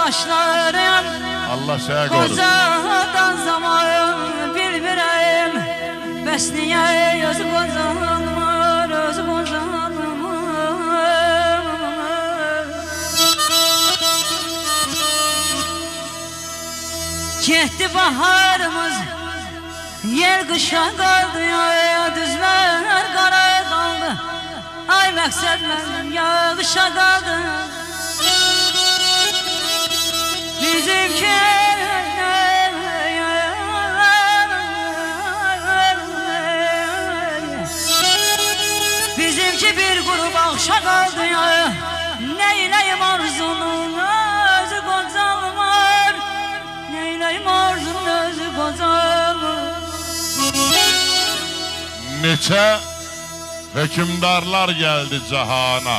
yaşlarım. Allah sənə qorusun. Kocadan zaman bilmirəm. Bəs niyə özü qocalmır, özü qocalmır. Getdi baharımız, yer qışa qaldı, düzlər qara qaldı. Ay məqsəd mənim yağışa qaldı. Bizimki bir grup akşa kaldı ya. Neyleyim arzunun özü qocalmır. Neyleyim arzunun özü qocalmır. Neçə hökümdarlar gəldi cahana.